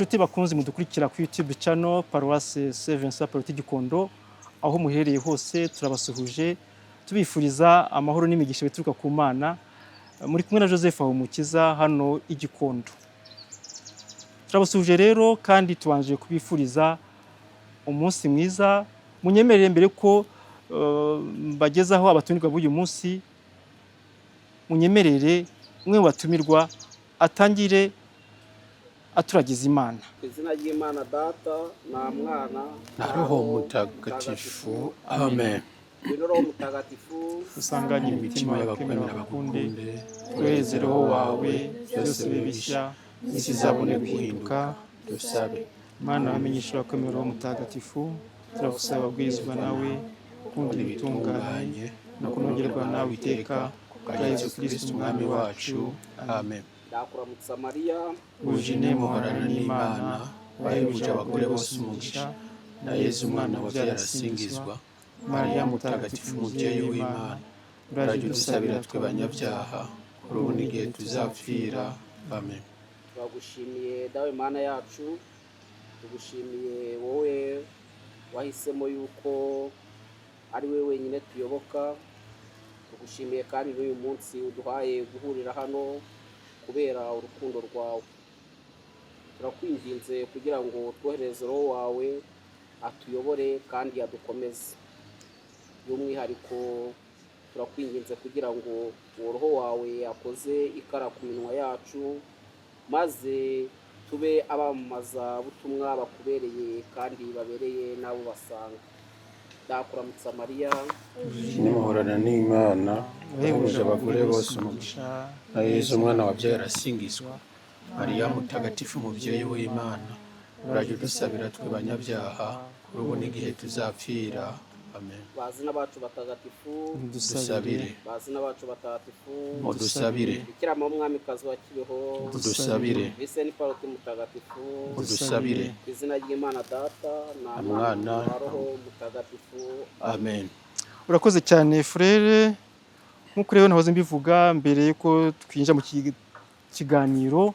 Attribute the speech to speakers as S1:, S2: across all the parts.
S1: inshuti bakunze mudukurikira ku YouTube channel Paroisse Saint Vincent Paruti Gikondo, aho muherereye hose turabasuhuje tubifuriza amahoro n'imigisha bituruka ku Mana. Muri kumwe na Joseph Habumukiza hano i Gikondo. Turabasuhuje rero kandi tubanje kubifuriza umunsi mwiza. Munyemerere mbere ko bagezaho abatumirwa b'uyu munsi, munyemerere umwe mu batumirwa atangire aturagiza Imana.
S2: Izina ry'Imana Data na Mwana
S3: na Roho Mutagatifu. Amen.
S2: Roho Mutagatifu
S1: Usanganye imitima y'abakwemera bakunde, tweze Roho wawe byose bibishya, isi zabone guhinduka.
S3: Dusabe.
S1: Mana wamenyesha abakwemera Roho Mutagatifu, turagusaba bwirizwa nawe kundi bitunganye no kunogerwa nawe iteka kwa Yesu Kristo umwami wacu.
S3: Amen.
S2: ndakuramutsa Mariya
S1: Ujine muhorana
S3: n'Imana, wahebuje abagore bose umugisha, na Yesu umwana wabyaye arasingizwa. Mariya Mutagatifu umubyeyi w'Imana, urajya udusabira twe banyabyaha, kuri ubu n'igihe tuzapfira. Amen.
S2: turagushimiye dawe Mana yacu, tugushimiye wowe wahisemo yuko ari we wenyine tuyoboka. Tugushimiye kandi n'uyu munsi uduhaye guhurira hano kubera urukundo rwawe. Turakwinginze kugira ngo twohereze Roho wawe atuyobore kandi adukomeze. By'umwihariko turakwinginze kugira ngo uwo Roho wawe akoze ikara ku minwa yacu, maze tube abamamaza butumwa bakubereye kandi babereye n'abo basanga. Ndakuramutsa Mariya,
S3: Nimuhorana n'Imana, wahebuje abagore bose umugisha, na Yesu umwana wabyaye arasingizwa. Mariya Mutagatifu umubyeyi w'Imana, urajya udusabira twe banyabyaha, kuri ubu n'igihe tuzapfira. Amen.
S2: bazina bacu batagatifu,
S3: Dusabire.
S2: bazina bacu batagatifu,
S3: Udusabire.
S2: Bikira Mariya umwamikazi wa Kibeho,
S3: Udusabire.
S2: Vincent Paruti Mutagatifu,
S3: Udusabire.
S2: ku izina ry'Imana Data na
S3: Mwana
S2: na Roho Mutagatifu.
S3: Amen.
S1: Urakoze cyane frere. Nk'uko rero nahoze mbivuga mbere yuko twinjira mu kiganiro,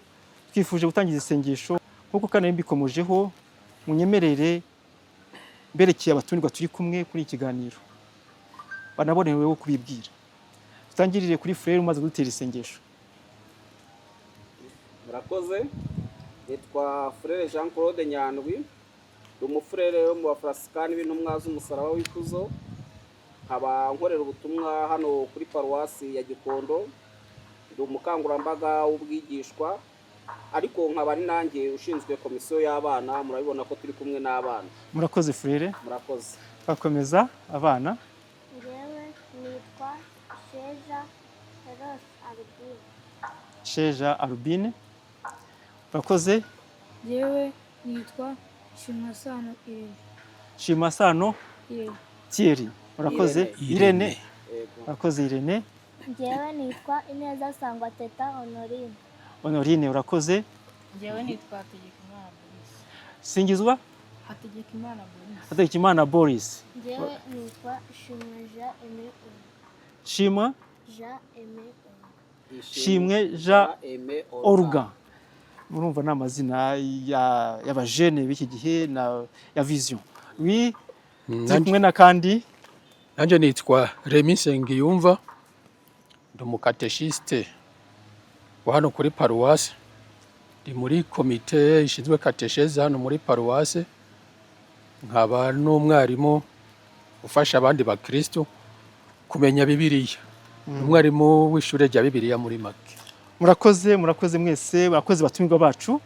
S1: twifuje gutangiza isengesho nk'uko kandi mbikomojeho. Munyemerere mberekeye abatumirwa turi kumwe kuri iki kiganiro, banaboneweho kubibwira. Tutangirire kuri frere umaze gutera isengesho.
S2: Murakoze. Nitwa Frere Jean Claude Nyandwi, ndi umufurere wo mu Bafrasikani b'intumwa z'umusaraba w'ikuzo, nkaba nkorera ubutumwa hano kuri paruwasi ya Gikondo. Ndi umukangurambaga w'ubwigishwa, ariko nkaba ari nanjye ushinzwe komisiyo y'abana. Murabibona ko turi kumwe n'abana.
S1: Murakoze frere.
S2: Murakoze.
S1: Twakomeza abana.
S4: Njyewe nitwa Sheja Rose Albine.
S1: Sheja Albine. Murakoze.
S5: Njyewe nitwa Shimasano Irene.
S1: Shimasano Thierry. Murakoze. Irene.
S2: Yego.
S1: Murakoze Irene.
S4: Njyewe nitwa Ineza Sangwa Teta Honorine.
S1: Honorine. Urakoze.
S5: Njyewe nitwa Hategekimana Boris.
S1: Singizwa
S5: Hategekimana Boris.
S1: Hategekimana Boris.
S4: Njyewe nitwa Shimwe Jean Aimé Onu.
S1: Shimwa
S4: Jean Aimé Onu.
S1: Shimwe Jean
S2: Aimé
S1: Organ. Murumva n'amazina y'abajene b'iki gihe na ya Vision. Oui, turi kumwe na kandi
S3: Nanjye nitwa Remy Nsengiyumva, ndi umukateshiste wa hano kuri paruwase. Ndi muri komite ishinzwe katesheze hano muri paruwase, nkaba n'umwarimu ufasha abandi bakristo kumenya Bibiliya. Umwarimu w'ishure rya Bibiliya muri make.
S1: murakoze mwese, murakoze batumirwa bacu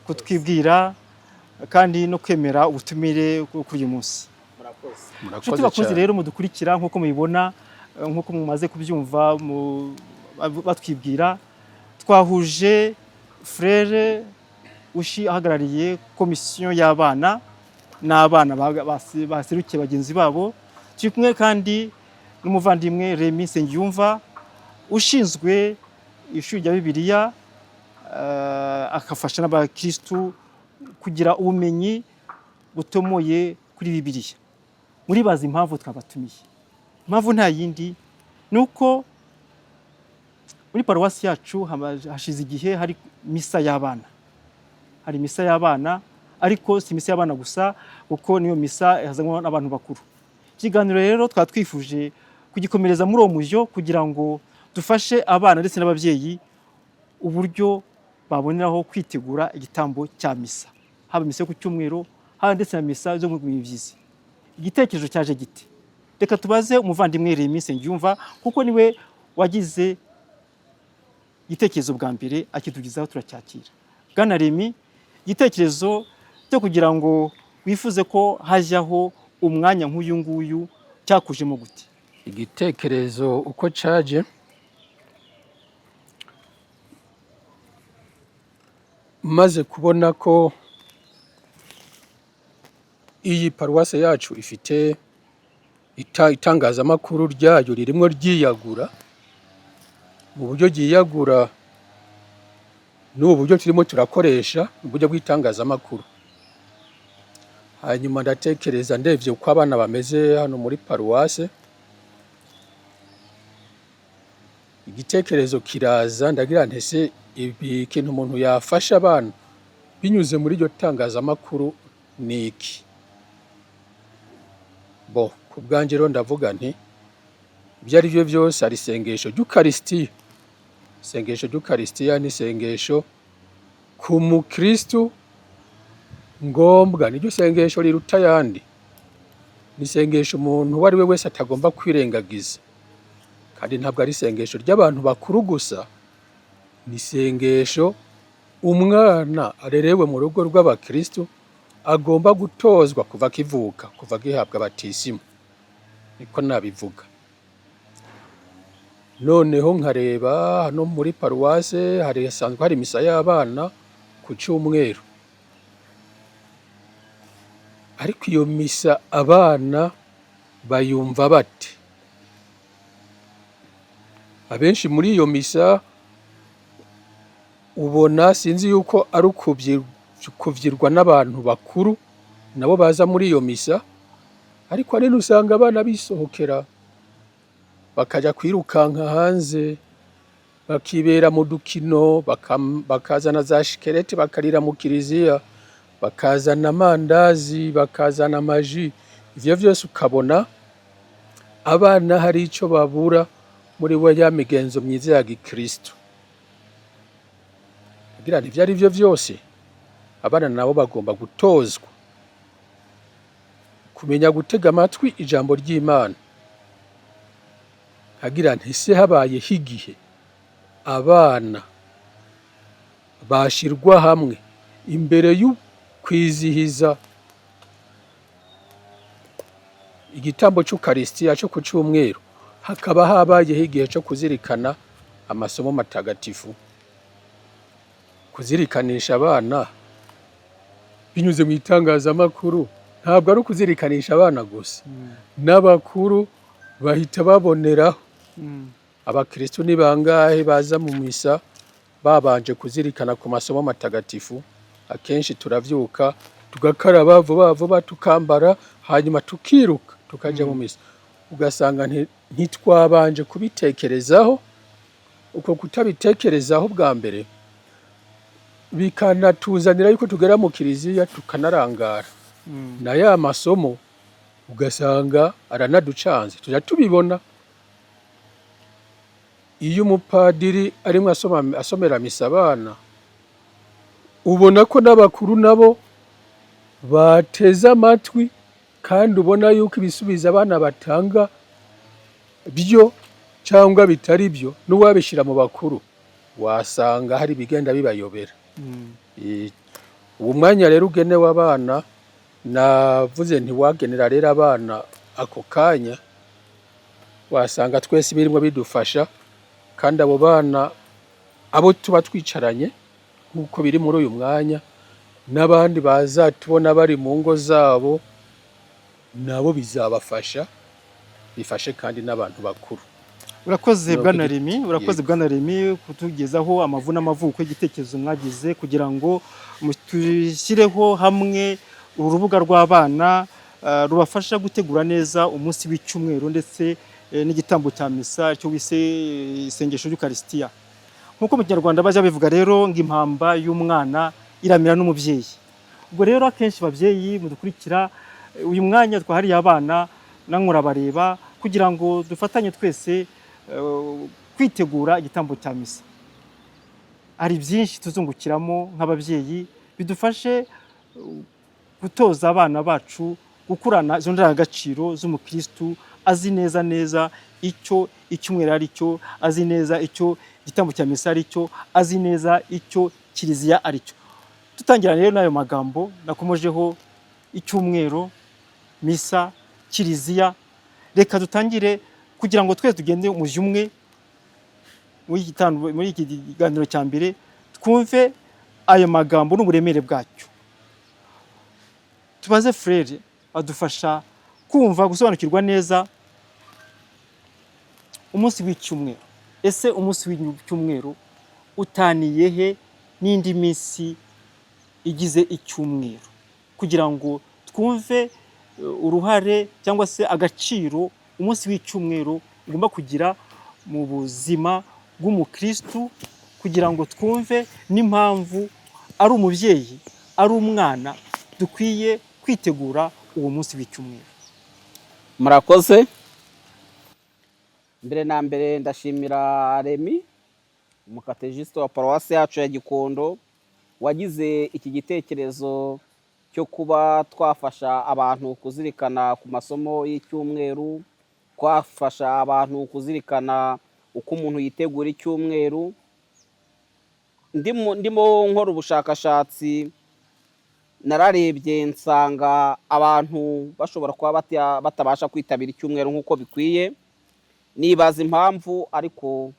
S1: kutwibwira kandi no kwemera ubutumire kuri uyu munsi.
S2: Murakoze.
S1: Nshuti bakunze rero mudukurikira nk'uko mubibona, nk'uko mumaze kubyumva batwibwira, twahuje frere ahagarariye komisiyo y'abana n'abana baserukiye bagenzi babo. Turi kumwe kandi n'umuvandimwe Remy Nsengiyumva ushinzwe ishuri rya Bibiliya, akafasha n'abakristu kugira ubumenyi butomoye kuri Bibiliya. Muribaza impamvu twabatumiye. Impamvu nta yindi nuko muri paruwasi yacu hashize igihe hari misa y'abana. hari misa y'abana, ariko si misa y'abana gusa kuko niyo misa yazanywe n'abantu bakuru. Ikiganiro rero twaba twifuje kugikomereza muri uwo mujyo kugira ngo dufashe abana ndetse n'ababyeyi uburyo baboneraho kwitegura igitambo cya misa, haba misa yo ku cyumweru, haba ndetse na misa zo mu mibyizi. Igitekerezo cyaje gite? Reka tubaze umuvandimwe Remy Nsengiyumva kuko niwe wagize igitekerezo bwa mbere, akitugezaho turacyakira. Bwana Remy, igitekerezo cyo kugira ngo wifuze ko hajyaho umwanya nk'uyu nguyu cyakujemo gute?
S3: Igitekerezo uko cyaje, maze kubona ko iyi paruwase yacu ifite itangazamakuru ryayo ririmo ryiyagura, mu buryo ryiyagura n'ubu buryo turimo turakoresha uburyo bw'itangazamakuru. Hanyuma ndatekereza ndebye uko abana bameze hano muri paruwase, igitekerezo kiraza, ndagira nti ese ibi ikintu umuntu yafasha abana binyuze muri iryo tangazamakuru ni iki? Ku bwanjye rero ndavuga nti ibyo ari byo byose hari isengesho ry'Ukarisitiya. Isengesho ry'Ukarisitiya ni isengesho ku mukristu ngombwa, niryo sengesho riruta ayandi. Ni isengesho umuntu uwo ari we wese atagomba kwirengagiza, kandi ntabwo ari isengesho ry'abantu bakuru gusa, ni isengesho umwana arerewe mu rugo rw'abakristu agomba gutozwa kuva akivuka, kuva agihabwa batisimu, niko nabivuga. Noneho nkareba hano muri paruwase hasanzwe hari misa y'abana ku cyumweru, ariko iyo misa abana bayumva bate? Abenshi muri iyo misa ubona sinzi yuko ari kubyirwa n'abantu bakuru nabo baza muri iyo misa, ariko ahanini usanga abana bisohokera bakajya kwirukanka hanze, bakibera mu dukino, bakazana za shikarete bakarira mu kiliziya, bakazana amandazi, bakazana amaji. Ivyo byose ukabona abana hari icyo babura muri ya migenzo myiza ya gikristo. Kugira ngo ibyo ari byo byose abana nabo bagomba gutozwa kumenya gutega amatwi ijambo ry'Imana. Agira nti ese habayeho igihe abana bashirwa hamwe imbere y'ukwizihiza igitambo cy'Ukarisitiya cyo ku cyumweru, hakaba habayeho igihe cyo kuzirikana amasomo matagatifu, kuzirikanisha abana binyuze mu itangazamakuru. Ntabwo ari ukuzirikanisha abana gusa, n'abakuru bahita baboneraho. Abakristo ni bangahe baza mu misa babanje kuzirikana ku masomo matagatifu? Akenshi turavyuka tugakaraba vuba vuba tukambara, hanyuma tukiruka tukajya mu misa. Ugasanga ntitwabanje kubitekerezaho. Uko kutabitekerezaho bwa mbere bikanatuzanira yuko tugera mu kiliziya tukanarangara, na ya masomo ugasanga aranaducanze. Tujya tubibona iyo umupadiri arimo asomera misa abana, ubona ko n'abakuru nabo bateze amatwi, kandi ubona yuko ibisubizo abana batanga byo cyangwa bitari byo, n'uwabishyira mu bakuru wasanga hari bigenda bibayobera. Uwo mwanya rero ugenewe abana, navuze ntiwagenera rero abana ako kanya, wasanga twese birimo bidufasha. Kandi abo bana abo tuba twicaranye nk'uko biri muri uyu mwanya, n'abandi bazatubona bari mu ngo zabo, nabo bizabafasha, bifashe kandi n'abantu bakuru.
S1: Urakoze Bwana Remy, urakoze Bwana Remy kutugezaho amavu n'amavuko y'igitekerezo mwagize kugira ngo tushyireho hamwe urubuga rw'abana rubafasha gutegura neza umunsi w'icyumweru ndetse n'igitambo cya misa cyo wise isengesho ry'Ukarisitiya. Nk'uko mu Kinyarwanda bajya bivuga rero ngo impamba y'umwana iramera n'umubyeyi. Ubwo rero akenshi babyeyi mudukurikira, uyu mwanya twahariye abana namwe urabareba kugira ngo dufatanye twese kwitegura igitambo cya misa. Hari byinshi tuzungukiramo nk'ababyeyi bidufashe gutoza abana bacu gukurana izo ndangagaciro z'umukristu, azi neza icyo icyumweru ari cyo, azi neza icyo igitambo cya misa ari cyo, azi neza icyo kiliziya ari cyo. Tutangira rero n'ayo magambo nakomojeho, icyumweru, misa, kiliziya, reka dutangire kugira ngo twese tugende umujyo umwe muri iki kiganiro cya mbere, twumve ayo magambo n'uburemere bwacyo. Tubaze Frere adufasha kumva gusobanukirwa neza umunsi w'icyumweru. Ese umunsi w'icyumweru utaniye he n'indi minsi igize icyumweru, kugira ngo twumve uruhare cyangwa se agaciro umunsi w'icyumweru ugomba kugira mu buzima bw'umukristu, kugira ngo twumve n'impamvu ari umubyeyi ari umwana dukwiye kwitegura uwo munsi w'icyumweru.
S2: Murakoze. Mbere na mbere ndashimira Remy, umukatejisite wa paruwasi yacu ya Gikondo, wagize iki gitekerezo cyo kuba twafasha abantu kuzirikana ku masomo y'icyumweru, twafasha abantu kuzirikana uko umuntu yitegura icyumweru. Ndimo nkora ubushakashatsi, nararebye nsanga abantu bashobora kuba batabasha kwitabira icyumweru nk'uko bikwiye. Nibaza impamvu, ariko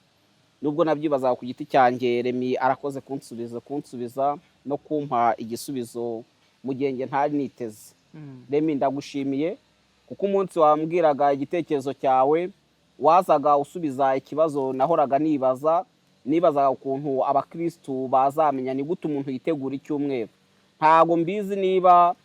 S2: nubwo nabyibaza ku giti cyanjye, Remy arakoze kunsubiza no kumpa igisubizo mu gihe nge ntari niteze. Remy ndagushimiye kuko umunsi wambwiraga igitekerezo cyawe wazaga usubiza ikibazo nahoraga nibazaga ukuntu abakristu bazamenya ni gute umuntu yitegura icyumweru. Ntago mbizi niba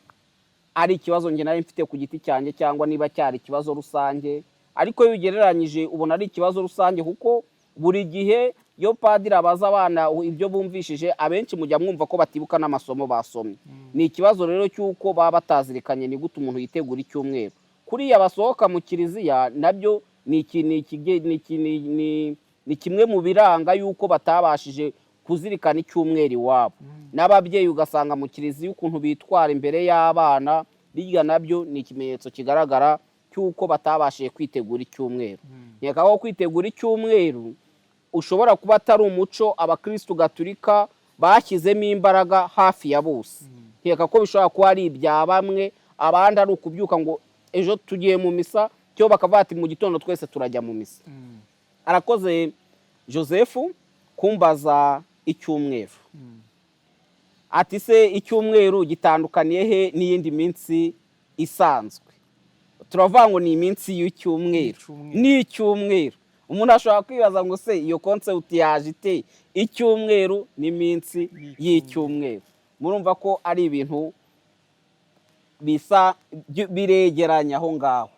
S2: ari ikibazo nge nari mfite ku giti cyanjye cyangwa niba cyari ikibazo rusange, ariko iyo ugereranyije ubona ari ikibazo rusange, kuko buri gihe iyo padiri abaza abana ibyo bumvishije, abenshi mujya mwumva ko batibuka n'amasomo basomye. Ni ikibazo rero cy'uko baba batazirikanye ni gute umuntu yitegura icyumweru. Kuriya basohoka mu kiliziya nabyo ni kimwe mu biranga yuko batabashije kuzirikana icyumweru iwabo. N'ababyeyi ugasanga mu kiliziya ukuntu bitwara imbere y'abana, birya nabyo ni ikimenyetso kigaragara cy'uko batabashije kwitegura icyumweru. Nkeka ko kwitegura icyumweru ushobora kuba atari umuco abakristu gatolika bashyizemo imbaraga hafi ya bose. Nkeka ko bishobora kuba ari ibya bamwe, abandi ari ukubyuka ngo ejo tugiye mu misa, cyo bakavuga ati mu gitondo twese turajya mu misa. Arakoze Joseph kumbaza icyumweru. Ati se icyumweru gitandukaniye he n'iyindi minsi isanzwe? Turavuga ngo ni iminsi y'icyumweru. Ni icyumweru. Umuntu ashobora kwibaza ngo se iyo concept yaje ite? Icyumweru n'iminsi y'icyumweru. Murumva ko ari ibintu bisa biregeranya aho ngaho.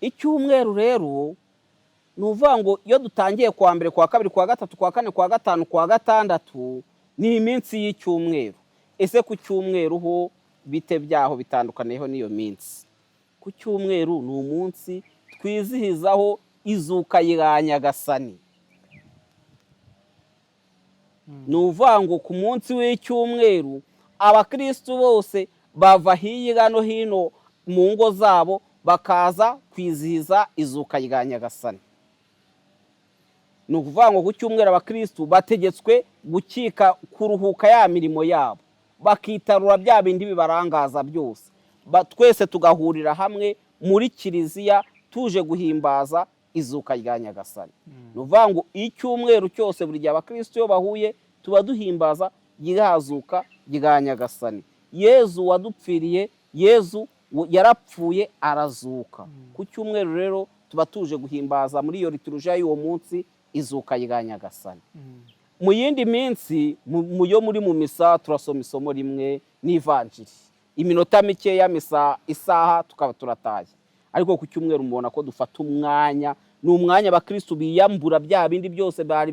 S2: Icyumweru rero nuvuga ngo iyo dutangiye kwa mbere, kwa kabiri, kwa gatatu, kwa kane, kwa gatanu, kwa gatandatu ni iminsi y'icyumweru. Ese ku cyumweru ho bite byaho bitandukaniyeho n'iyo minsi? Ku cyumweru ni umunsi twizihizaho izuka ya Nyagasani. Nuvuga ngo ku munsi w'icyumweru abakristu bose bava hirya no hino mu ngo zabo bakaza kwizihiza izuka ya Nyagasani. Ni ukuvuga ngo ku cyumweru abakristu bategetswe kuruhuka ya mirimo yabo, bakitarura bya bindi bibarangaza byose, twese tugahurira hamwe muri kiliziya tuje guhimbaza izuka rya Nyagasani. Ni ukuvuga ngo icyumweru cyose buri gihe abakristu iyo bahuye tuba duhimbaza ryazuka rya Nyagasani. Yezu wadupfiriye, Yezu yarapfuye arazuka. Ku cyumweru rero tuba tuje guhimbaza muri iyo liturujia y'uwo munsi izuka rya Nyagasani. Mu yindi minsi yo muri mu misa turasoma isomo rimwe n'ivanjiri, iminota mike ya misa, isaha tukaba turataye. Ariko ku cyumweru mubona ko dufata umwanya, ni umwanya abakristu biyambura bya bindi byose bari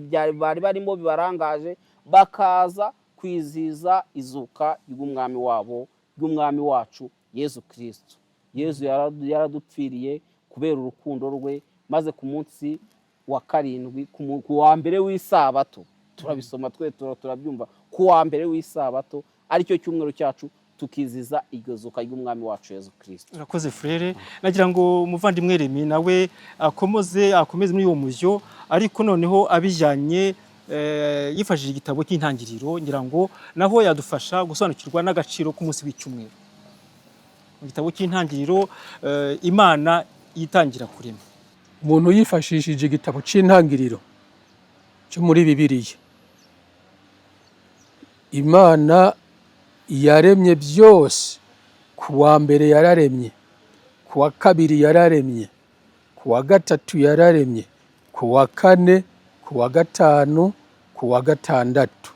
S2: barimo bibarangaje, bakaza kwizihiza izuka ry'umwami wabo, ry'umwami wacu Yezu Kristo. Yezu yaradupfiriye kubera urukundo rwe, maze ku munsi wa karindwi, ku wa mbere w'isabato, turabisoma twe turabyumva, ku wa mbere w'isabato aricyo cyumweru cyacu, tukiziza iryo zuka ry'umwami wacu Yezu Kristo.
S1: Urakoze frere, nagira ngo umuvandimwe Remi nawe akomeze muri uwo mujyo, ariko noneho abijyanye yifashishije igitabo cy'intangiriro, ngira ngo naho yadufasha gusobanukirwa n'agaciro k'umunsi w'icyumweru. Mu gitabo cy'intangiriro Imana yitangira kurema.
S3: Umuntu yifashishije igitabo cy'intangiriro cyo muri Bibiliya, Imana yaremye byose. Ku wa mbere yararemye, ku wa kabiri yararemye, ku wa gatatu yararemye, ku wa kane, ku wa gatanu, ku wa gatandatu.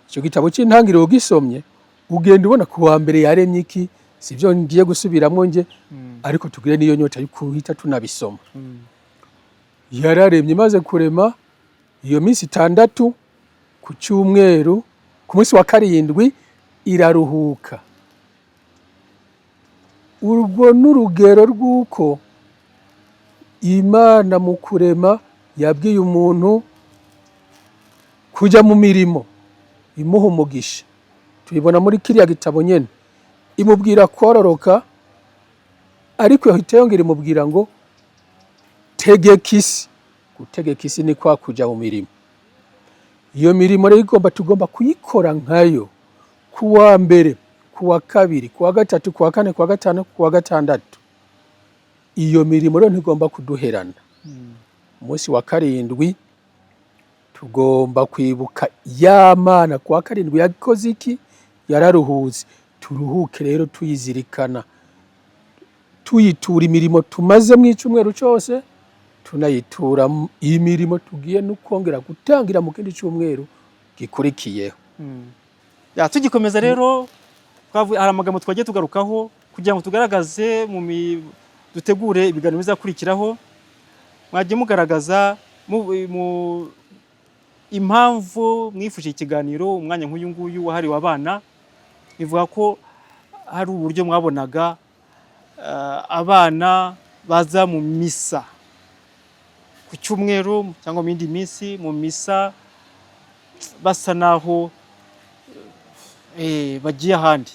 S3: Icyo gitabo cy'intangiriro gisomye ugenda ubona ku wa mbere yaremye iki, sibyo ngiye gusubiramo nge, ariko tugire niyo nyota yo kuhita tunabisoma. Yararemye, maze kurema iyo minsi 6, ku cyumweru, ku munsi wa karindwi iraruhuka. Urwo n'urugero rw'uko Imana mu kurema yabwiye umuntu kujya mu mirimo imuha umugisha. Tubibona muri kiriya gitabo nyene, imubwira kororoka, ariko yahita yongera imubwira ngo tegeka isi. Gutegeka isi ni kwa kujya mu mirimo. Iyo mirimo rero tugomba kuyikora nkayo, ku wa mbere, ku wa kabiri, ku wa gatatu, ku wa kane, ku wa gatanu, ku wa gatandatu. Iyo mirimo rero ntigomba kuduherana. Umunsi wa karindwi tugomba kwibuka ya Mana ku wa karindwi yakoze iki, yararuhuze. Turuhuke rero tuyizirikana, tuyitura imirimo tumaze mu icyumweru cyose, tunayitura imirimo tugiye no kongera gutangira mu kindi cyumweru gikurikiyeho.
S1: Tugikomeza rero, hari amagambo twagiye tugarukaho kugira ngo tugaragaze dutegure ibiganiro bizakurikiraho. Mwagiye mugaragaza impamvu mwifuje ikiganiro umwanya nk'uyu nguyu wahariwe abana. Ivuga ko hari uburyo mwabonaga abana baza mu misa ku cyumweru cyangwa mu yindi minsi, mu misa basa naho bagiye ahandi.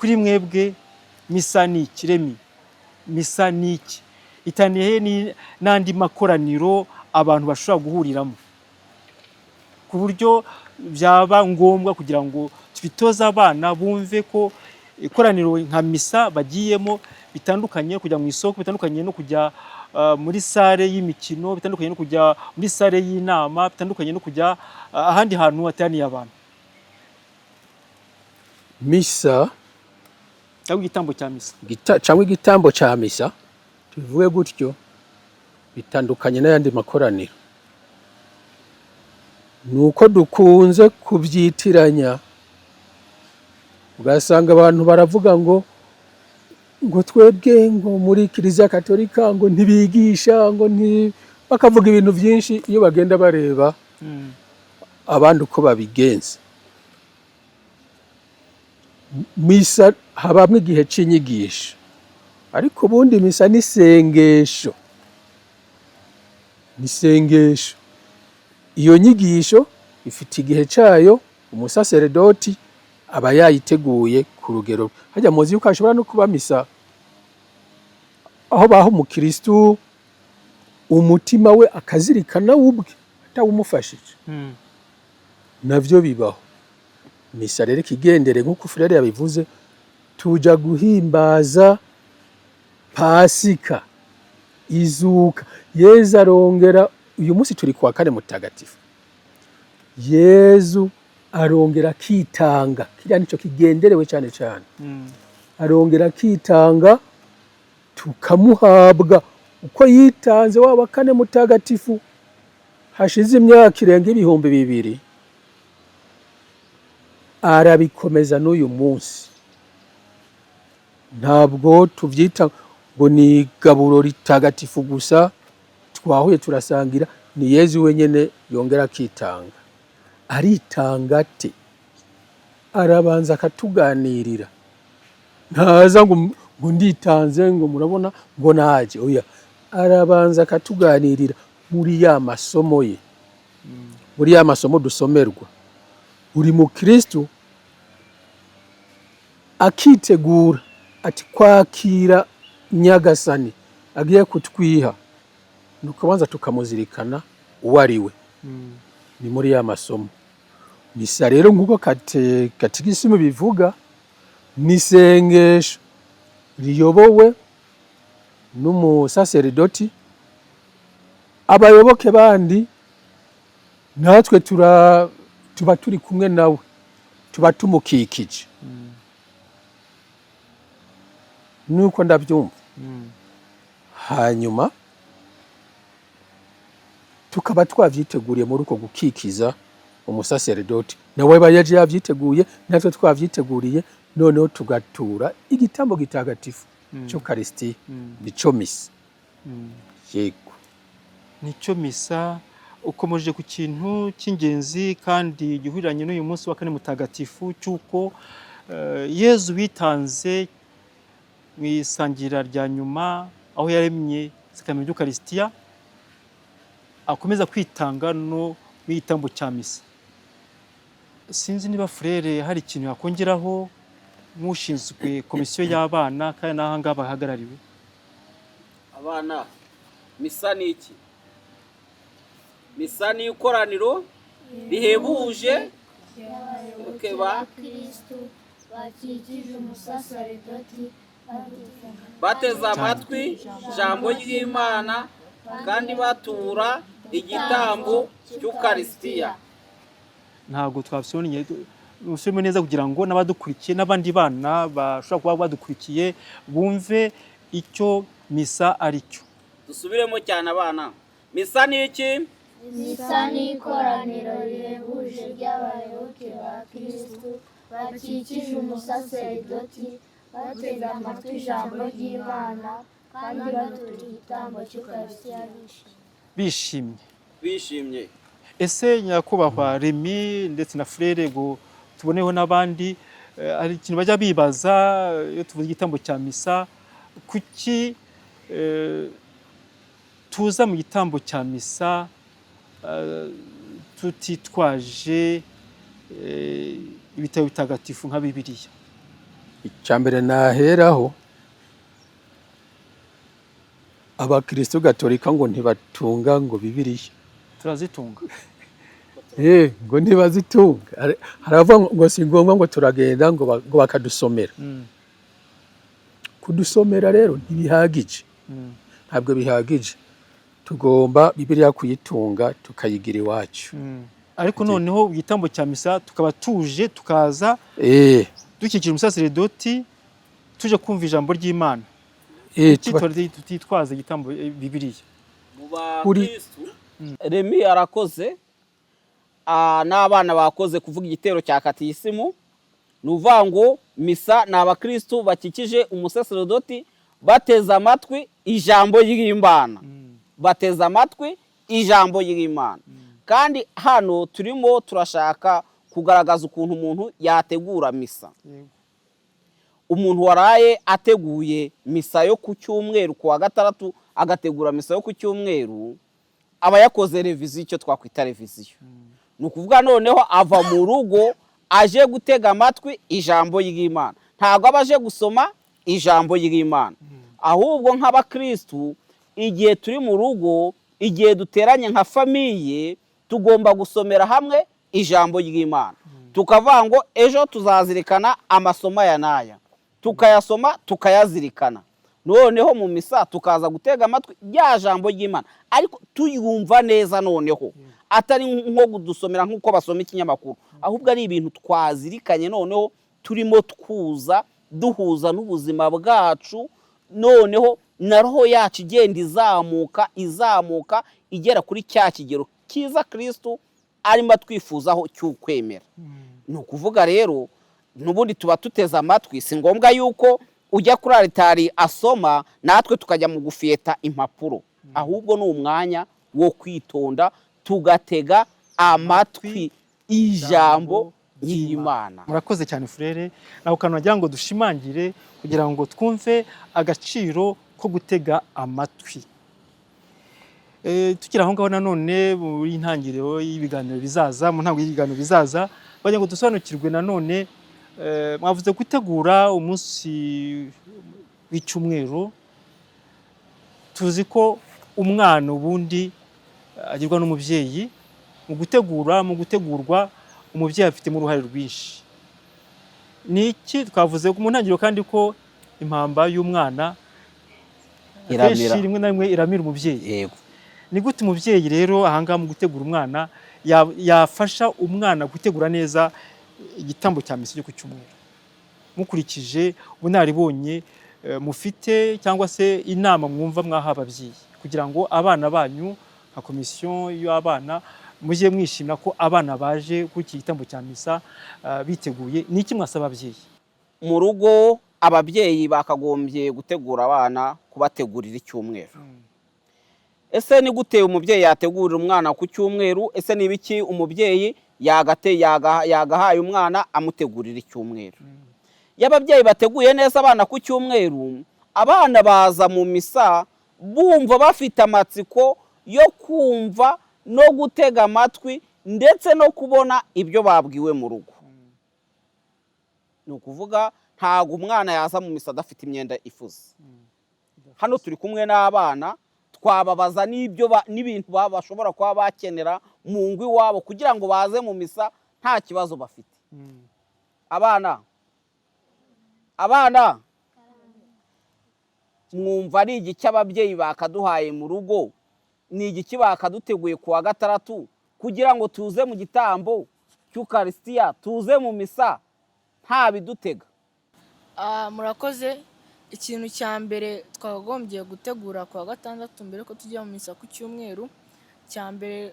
S1: Kuri mwebwe misa ni iki Remi? Misa ni iki? Itaniye n'andi makoraniro abantu bashobora guhuriramo, ku buryo byaba ngombwa kugira ngo tubitoze abana bumve ko ikoraniro nka misa bagiyemo bitandukanye kujya mu isoko, bitandukanye no kujya muri sale y'imikino, bitandukanye no kujya muri sale y'inama, bitandukanye no kujya ahandi hantu hateraniye abantu.
S3: Misa
S1: cyangwa igitambo cya misa,
S3: cyangwa igitambo cya misa, tuvuge gutyo, bitandukanye n'ayandi makoraniro. Nuko dukunze kubyitiranya, ugasanga abantu baravuga ngo twebwe ngo muri Kiliziya Katolika ngo ntibigisha, ngo bakavuga ibintu byinshi iyo bagenda bareba abandi uko babigenza. Misa habamo igihe cy'inyigisho, ariko ubundi misa ni isengesho. Iyo nyigisho ifite igihe cyayo, umusaseredoti aba yayiteguye ku rugero. Hajya muzi yuko hashobora no kuba misa aho baho umukristu umutima we akazirikana ubwe atawumufashije, navyo bibaho. Misa rero kigendere nk'uko Frere yabivuze, tuja guhimbaza Pasika, izuka. Yezu arongera, uyu munsi turi kuwa kane mutagatifu, Yezu arongera kitanga. Kiriya nico kigenderewe cyane cyane. Arongera kitanga tukamuhabwa uko yitanze. Wa kane mutagatifu hashize imyaka irenga 2,000, arabikomeza n'uyu munsi. Ntabwo tuvyita ngo ni gaburo ritagatifu gusa twahuye turasangira, ni Yezu wenyene yongera kitanga. aritanga ate? Arabanza akatuganirira, ntaza ngo nditanze ngo murabona ngo naje, oya, arabanza akatuganirira muri ya masomo ye, muri ya masomo dusomerwa. Buri mukristo akitegura ati kwakira nyagasani agiye kutwiha, nukabanza tukamuzirikana uwo ari we. Ni muri ya masomo. Misa rero nk'uko katikisimu bivuga, ni isengesho riyobowe n'umusaseredoti, abayoboke bandi natwe tuba turi kumwe nawe, tuba tumukikije. Nuko ndabyumva. Hanyuma tukaba twavyiteguriye muri uko gukikiza umusaseredoti, nawe bayaje yavyiteguye, natwe twavyiteguriye, noneho tugatura igitambo gitagatifu cy'Ukaristiya, nico misa. Yego,
S1: nico misa. Ukomeje ku kintu cy'ingenzi kandi gihuriranye n'uyu munsi wa kane mutagatifu cy'uko Yezu witanze mu isangira rya nyuma, aho yaremye isakamento ry'Ukaristiya, akomeza kwitanga no mu gitambo cya misa. Sinzi niba frere hari ikintu yakongeraho nk'ushinzwe komisiyo y'abana kandi n'aha ngaha bahagarariwe.
S2: Abana, misa ni iki? Misa ni ikoraniro rihebuje
S4: Kristo bakikije umusaseredoti
S2: bateze amatwi ijambo ry'Imana kandi batura igitambo cy'Ukaristiya.
S1: Ntabwo twabisonye usome neza kugira ngo n'abadukurikiye n'abandi bana bashobora kuba badukurikiye bumve icyo misa ari cyo.
S2: Dusubiremo cyane abana. Misa ni iki?
S4: Misa ni ikoraniro rihebuje ry'abayoboke ba Kristo bakikije umusaseredoti bateze amatwi ijambo ry'Imana kandi batura igitambo cy'Ukaristiya
S2: bishimye.
S1: Ese nyakubahwa Remy ndetse na frere ngo tuboneho n'abandi, ari ikintu bajya bibaza iyo tuvuze igitambo cya misa, kuki tuza mu gitambo cya misa tutitwaje ibitabo bitagatifu nka Bibiliya?
S3: icyambere naheraho, abakristo gatolika ngo ntibatunga ngo Bibiliya.
S1: Turazitunga.
S3: Ngo ntibazitunga. Harava ngo si ngombwa ngo turagenda ngo bakadusomera. Kudusomera rero ntibihagije. Ntabwo bihagije. Tugomba Bibiliya kuyitunga tukayigira iwacu.
S1: Ariko noneho igitambo cya misa tukaba tuje tukaza dukikije umusaseredoti tuje kumva ijambo ry'Imana. Tutitwaza igitambo Bibiliya.
S2: Mu bakristo Remy arakoze, n'abana bakoze kuvuga igitero cya katikisimu. Nuvuga ngo misa ni abakristo bakikije umusaseredoti bateze amatwi ijambo ry'Imana. Bateze amatwi ijambo ry'Imana. Kandi hano turimo turashaka kugaragaza ukuntu umuntu yategura misa. Umuntu waraye ateguye misa yo ku cyumweru ku wa gatandatu, agategura misa yo ku cyumweru, aba yakoze reviziyo, icyo twakwita reviziyo. Ni ukuvuga noneho ava mu rugo aje gutega amatwi ijambo ry'Imana, ntabwo aba aje gusoma ijambo ry'Imana. Ahubwo nk'abakristu, igihe turi mu rugo, igihe duteranye nka famiye, tugomba gusomera hamwe ijambo ry'Imana. Tukavuga ngo ejo tuzazirikana amasomo aya n'aya, tukayasoma tukayazirikana. Noneho mu misa tukaza gutega amatwi rya jambo ry'Imana, ariko tuyumva neza, noneho atari nko kudusomera nk'uko basoma ikinyamakuru, ahubwo ari ibintu twazirikanye, noneho turimo twuza duhuza n'ubuzima bwacu, noneho na roho yacu igenda izamuka igera kuri cya kigero kiza Kristo arimo twifuzaho cy'ukwemera. Ni ukuvuga rero n'ubundi tuba tuteze amatwi, si ngombwa yuko ujya kuri altari asoma natwe tukajya mu gufiyeta impapuro, ahubwo ni umwanya wo kwitonda tugatega amatwi ijambo ry'Imana.
S1: Murakoze cyane frere, naho kantu nagira ngo dushimangire kugira ngo twumve agaciro ko gutega amatwi. Tukiri aho ngaho nanone muri intangiriro y'ibiganiro bizaza, mu ntango y'ibiganiro bizaza, bagira ngo dusobanukirwe nanone, mwavuze gutegura umunsi w'icyumweru. Tuzi ko umwana ubundi agirwa n'umubyeyi, mu gutegurwa umubyeyi afitemo uruhare rwinshi. Niki twavuze mu ntangiriro kandi ko impamba y'umwana
S2: Iramira.
S1: rimwe na rimwe iramira umubyeyi.
S2: Yego.
S1: Ni gute umubyeyi rero ahangaha mu gutegura umwana yafasha umwana gutegura neza igitambo cya misa cyo ku cyumweru, mukurikije ubunararibonye mufite cyangwa se inama mwumva mwaha ababyeyi kugira ngo abana banyu nka komisiyo y'abana mujye mwishimira ko abana baje kuri iki gitambo cya misa biteguye? Ni iki mwasaba ababyeyi?
S2: Mu rugo ababyeyi bakagombye gutegura abana, kubategurira icyumweru. Ese ni gute umubyeyi yategurira umwana ku cyumweru? Ese ni ibiki umubyeyi yagahaye umwana amutegurira icyumweru? Iyo ababyeyi bateguye neza abana ku cyumweru, abana baza mu misa bumva bafite amatsiko yo kumva no gutega amatwi ndetse no kubona ibyo babwiwe mu rugo. Ni ukuvuga ntabwo umwana yaza mu misa adafite imyenda ifuze. Hano turi kumwe n'abana, twababaza n'ibintu bashobora kuba bakenera mu ngo iwabo kugira ngo baze mu misa nta kibazo bafite. Abana mwumva ari igiki ababyeyi bakaduhaye mu rugo, ni igiki bakaduteguye ku wa gatandatu kugira ngo tuze mu gitambo cy'Ukarisitiya, tuze mu misa nta bidutega?
S5: Murakoze. Ikintu cya mbere twakagombye gutegura ku wa gatandatu mbere ko tujya mu misa ku cyumweru, cya mbere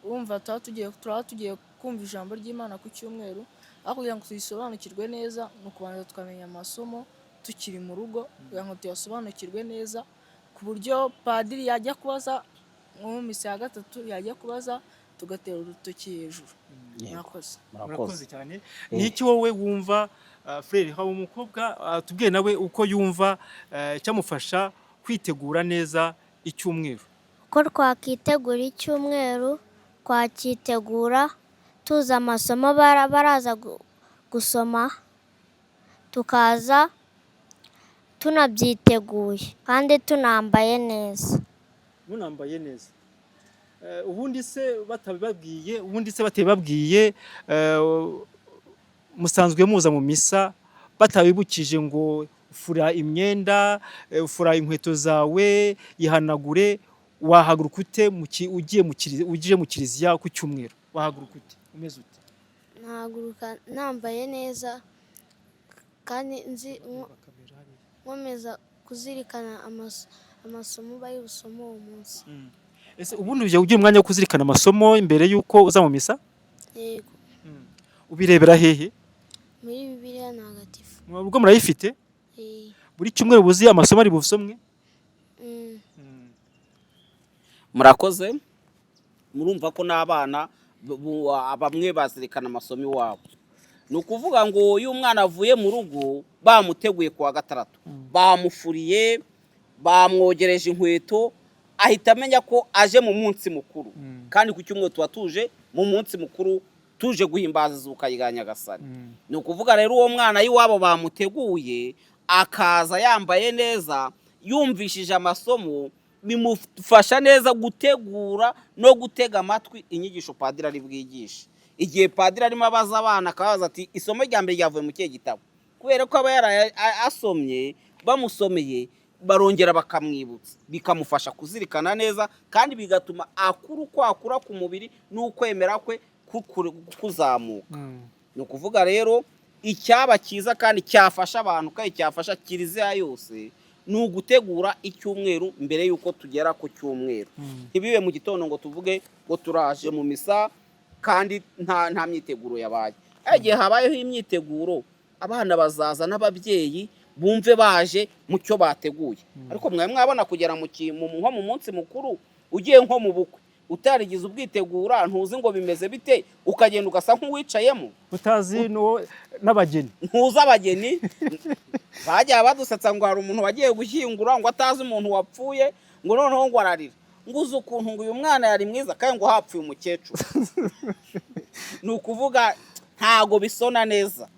S5: wumva turaba tugiye kumva ijambo ry'Imana ku cyumweru, aho kugira ngo tuyisobanukirwe neza ni ukubanza tukamenya amasomo tukiri mu rugo kugira ngo tuyasobanukirwe neza, ku buryo padiri yajya kubaza nko mu misa ya gatatu, yajya kubaza tugatera urutoki hejuru.
S1: Murakoze cyane. Ni iki wowe wumva frere, haba umukobwa tubwiye nawe uko yumva cyamufasha kwitegura neza icyumweru?
S4: Uko twakitegura icyumweru, twakitegura tuzi amasomo baraza gusoma, tukaza tunabyiteguye kandi tunambaye neza.
S1: Munambaye neza. Ubundi se batebabwiye musanzwe muza mu misa batabibukije ngo ufura imyenda, ufura inkweto zawe, yihanagure, wahaguruka ute uje mu kiliziya ku cyumweru? Wahaguruka ute, umeze ute?
S4: Nahaguruka nambaye neza kandi nkomeza kuzirikana amasomo bari busoma uwo munsi.
S1: Ese ubundi ugira umwanya wo kuzirikana amasomo imbere y'uko uza mu misa?
S4: Yego.
S1: Ubirebera hehe?
S4: Muri Bibiliya ntagatifu.
S1: Ubwo murayifite? Buri cyumweru buzi amasomo ari busomwe?
S2: Murakoze. Murumva ko n'abana bamwe bazirikana amasomo iwabo. Ni ukuvuga ngo iyo umwana avuye mu rugo bamuteguye ku wa gatandatu, bamufuriye, bamwogereje inkweto, ahita amenya ko aje mu munsi mukuru. Kandi ku cyumweru tuba tuje mu munsi mukuru, tuje guhimbaza izuka rya Nyagasani. Ni ukuvuga rero uwo mwana y'iwabo bamuteguye akaza yambaye neza, yumvishije amasomo, bimufasha neza gutegura no gutega amatwi inyigisho padiri ari bwigishe. Igihe padiri arimo abaza abana akabaza ati isomo rya mbere ryavuye mu kihe gitabo, kubera ko aba yarasomye, bamusomeye barongera bakamwibutsa, bikamufasha kuzirikana neza kandi bigatuma akura ku mubiri n'ukwemera kwe kuzamuka. Ni ukuvuga rero icyaba cyiza kandi cyafasha abantu kandi cyafasha kiliziya yose ni ugutegura icyumweru mbere y'uko tugera ku cyumweru. Ntibibe mu gitondo ngo tuvuge ngo turaje mu misa kandi nta myiteguro yabaye. Igihe habayeho imyiteguro, abana bazaza n'ababyeyi bumve baje mu cyo bateguye. Ariko mwabona kugera nko mu munsi mukuru, ugiye nko mu bukwe, utarigize ubwitegura, ntuzi ngo bimeze bite, ukagenda ugasa nk'uwicayemo,
S1: utazi n'abageni,
S2: ntuzi abageni. Bajya badusetsa ngo hari umuntu wagiye gushyingura ngo atazi umuntu wapfuye, ngo noneho ngo ararira, ngo uzi ukuntu ngo uyu mwana yari mwiza kandi ngo hapfuye umukecuru. Ni ukuvuga ntago bisona neza.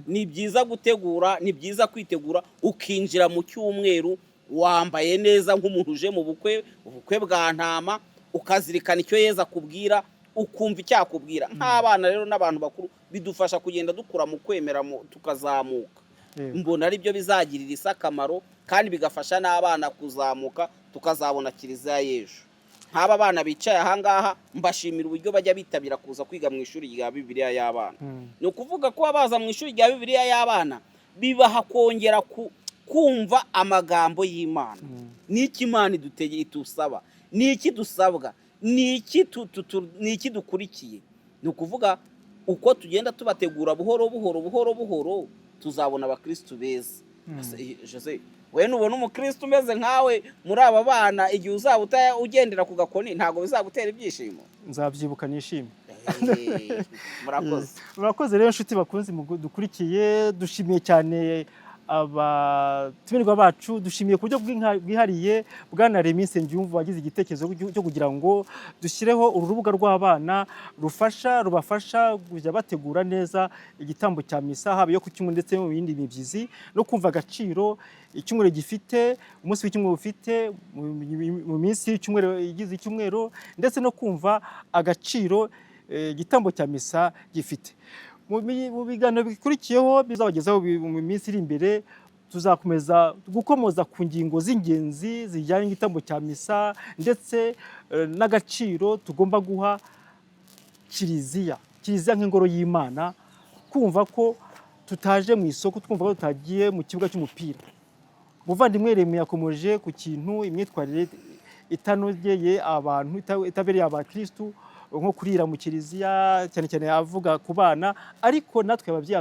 S2: Ni byiza gutegura, ni byiza kwitegura, ukinjira mu cyumweru wambaye neza nk'umuntu uje mu ubukwe bwa ntama, ukazirikana icyo Yezu akubwira, ukumva icyakubwira. Nk'abana rero n'abantu bakuru bidufasha kugenda dukura mu kwemera, tukazamuka. Mbona ari byo bizagirira isi akamaro, kandi bigafasha n'abana kuzamuka, tukazabona kiliziya y'ejo. Nk'aba bana bicaye ahangaha, mbashimira uburyo bajya bitabira kuza kwiga mu ishuri rya Bibiliya y'abana. Ni ukuvuga ko baza mu ishuri rya Bibiliya y'abana bibaha kongera kumva amagambo y'Imana. N'iki Imana idusaba, n'iki dusabwa, n'iki dukurikiye. Ni ukuvuga uko tugenda tubategura buhoro, tuzabona abakristo beza. Jose, we nubona umukristo umeze nkawe muri aba bana, igihe uzaba ugendera ku gakoni, ntabwo bizagutera ibyishimo?
S1: Nzabyibuka nishimye.
S2: Murakoze.
S1: Murakoze rero nshuti bakunzi dukurikiye, dushimiye cyane abatumirwa bacu, dushimiye ku buryo bwihariye Bwana Remy Nsengiyumva wagize igitekerezo cyo kugira ngo dushyireho urubuga rw'abana rubafasha kujya bategura neza igitambo cya misa, haba iyo ku cyumweru ndetse no mu bindi mibyizi, no kumva agaciro icyumweru gifite, umunsi w'icyumweru ufite, mu minsi y'icyumweru igize icyumweru, ndetse no kumva agaciro igitambo cya misa gifite. Mu biganiro bikurikiyeho bizabagezaho mu minsi iri imbere, tuzakomeza gukomoza ku ngingo z'ingenzi zijyanye n'igitambo cya misa, ndetse n'agaciro tugomba guha kiliziya nk'ingoro y'Imana, kumva ko tutaje mu isoko, twumva ko tutagiye mu kibuga cy'umupira. Muvandimwe Remy yakomeje ku kintu, imyitwarire itanogeye abantu, itabereye abakristu, nko kurira mu kiliziya, cyane cyane avuga ku bana, ariko natwe ababyeyi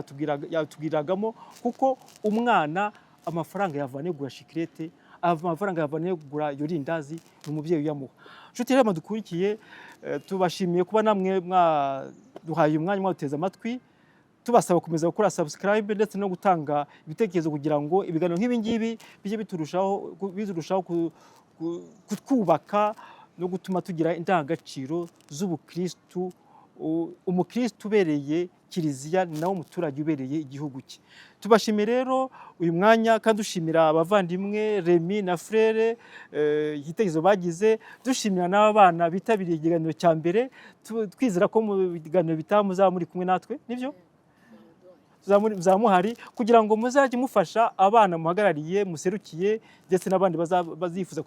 S1: yatubwiragamo, kuko umwana amafaranga yavanye kugura shikirete, amafaranga yavanye kugura yorindazi, ni umubyeyi uyamuha. Nshuti rero dukurikiye, tubashimiye kuba namwe mwaduhaye umwanya, mwaduteze amatwi, tubasaba gukomeza gukora subscribe ndetse no gutanga ibitekerezo kugira ngo ibiganiro nk'ibi ngibi bijye biturushaho kutwubaka no gutuma tugira indangagaciro z'ubukristu, umukristu ubereye kiliziya ni nawe umuturage ubereye igihugu cye. Tubashimiye rero uyu mwanya, kandi dushimira abavandimwe Remy na Frere igitekerezo bagize, dushimira n'abana bitabiriye ikiganiro cya mbere, twizera ko mu biganiro bitaha muzaba muri kumwe natwe, nibyo muhari, kugira ngo muzajye mufasha abana muhagarariye, muserukiye, ndetse n'abandi bazifuza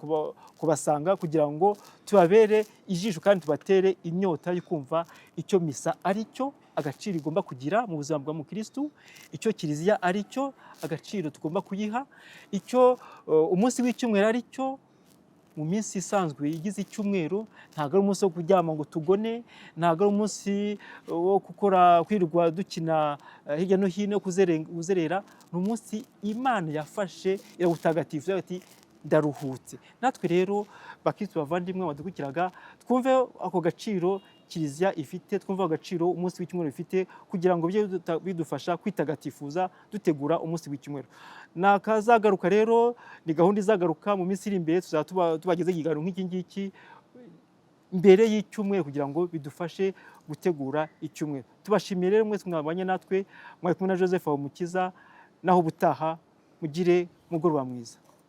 S1: kubasanga, kugira ngo tubabere ijisho kandi tubatere inyota yo kumva icyo misa ari cyo, agaciro igomba kugira mu buzima bwa mukristu, icyo kiliziya ari cyo, agaciro tugomba kuyiha, icyo umunsi w'icyumweru ari cyo. Mu minsi isanzwe igize icyumweru, ntabwo ari umunsi wo kuryama ngo tugone, ntabwo ari umunsi wo kwirirwa dukina hirya no hino, kuzerera. Ni umunsi Imana yafashe irawutagatifu, ati ndaruhutse. Natwe rero bakristo bavandimwe badukurikiraga, twumve ako gaciro kiliziya ifite, twumva agaciro umunsi w'icyumweru ifite, kugira ngo bidufasha kwitagatifuza dutegura umunsi w'icyumweru. Nakazagaruka rero, ni gahunda izagaruka mu minsi iri imbere, tubageze ikiganiro nk'iki ngiki mbere y'icyumweru, kugira ngo bidufashe gutegura icyumweru. Tubashimiye rero mwese mwabanye natwe, mwari kumwe na Joseph Habumukiza, naho ubutaha mugire mugoroba mwiza.